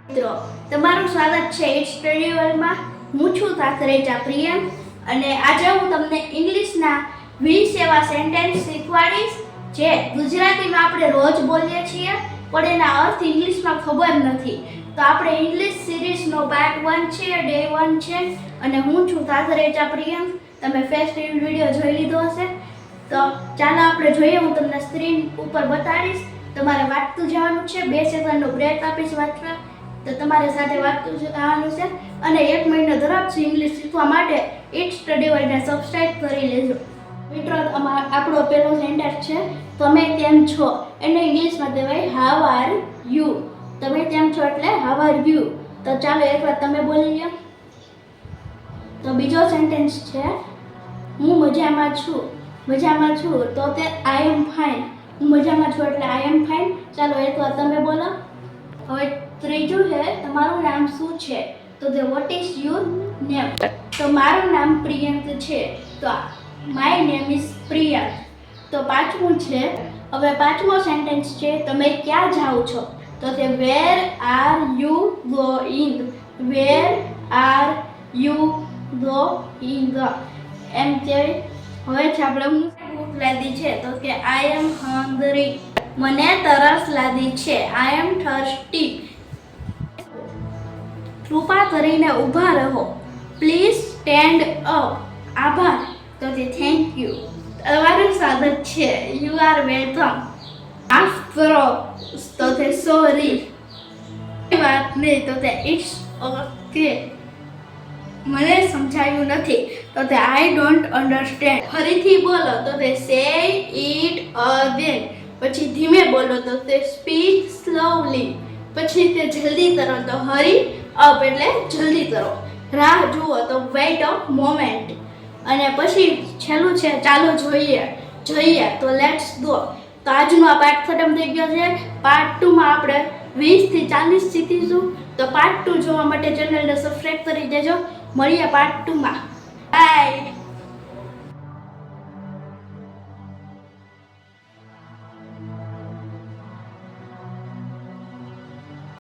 મિત્રો તમારું સ્વાગત છે ઇટ્સ સ્ટડી વર્લ્ડમાં. હું છું તાકરેજા પ્રિયમ અને આજે હું તમને ઇંગ્લિશના 20 એવા સેન્ટેન્સ શીખવાડીશ જે ગુજરાતીમાં આપણે રોજ બોલીએ છીએ પણ એના અર્થ ઇંગ્લિશમાં ખબર નથી. તો આપણે ઇંગ્લિશ સિરીઝનો પાર્ટ 1 છે, ડે 1 છે અને હું છું તાકરેજા પ્રિયમ. તમે ફર્સ્ટ વિડીયો જોઈ લીધો હશે. તો ચાલો આપણે જોઈએ. હું તમને સ્ક્રીન ઉપર બતાડીશ. તમારે વાંચતું જવાનું છે. 2 સેકન્ડનો બ્રેક આપીશ વાંચવા. તો તમારી સાથે વાંચતું જવાનું છે અને 1 મહિનો ધરાવશે ઇંગ્લિશ શીખવા માટે ઇટ્સ સ્ટડી વર્લ્ડને સબસ્ક્રાઇબ કરી લેજો. મિત્રો આપણો પહેલો સેન્ટેન્સ છે તમે કેમ છો. એને ઇંગ્લિશમાં કહેવાય હાવ આર યુ. તમે કેમ છો એટલે હાવ આર યુ. તો ચાલો એકવાર તમે બોલી લો. તો બીજો સેન્ટેન્સ છે હું મજામાં છું. મજામાં છું તો તે આઈ એમ ફાઇન. હું મજામાં છું એટલે આઈ એમ ફાઇન. ચાલો એકવાર તમે બોલો. હવે ત્રીજું છે તમારું નામ શું છે. તો તે વોટ ઇઝ યોર નેમ. તો મારું નામ પ્રિયંક છે. તો માય નેમ ઇઝ પ્રિયંક. તો પાંચમું છે, હવે પાંચમો સેન્ટેન્સ છે તમે ક્યાં જાઓ છો. તો તે where are you going. Where are you going એમ કે હવે છે આપણે ભૂખ લાગી છે. તો કે આઈ એમ હંગ્રી. મને તરસ લાગી છે. આઈ એમ થર્સ્ટી. કૃપા કરીને ઊભા રહો. Please stand up. આભાર. તો તે થેન્ક યુ. તમારું સ્વાગત છે. You are welcome. માફ કરો. તો તે સોરી. વાત નહીં. તો તે ઇટ્સ ઓકે. મને સમજાયું નથી. તો તે આઈ ડોન્ટ અન્ડરસ્ટેન્ડ. ફરીથી બોલો. તો તે સે ઇટ અગેન. પછી ધીમે બોલો. તો તે સ્પીક સ્લોલી. પછી તે જલ્દી કરો. તો હરી અપ એટલે જલ્દી કરો. રાહ જુઓ. તો વેઇટ અ મોમેન્ટ. અને પછી છેલ્લું છે ચાલો જોઈએ. તો લેટ્સ ગો. તો આજનો આ પાર્ટ ખતમ થઈ ગયો છે. પાર્ટ 2માં આપણે 20 થી 40 શીખીશું. તો પાર્ટ 2 જોવા માટે ચેનલને સબસ્ક્રાઇબ કરી દેજો. મળીએ પાર્ટ 2માં. બાય.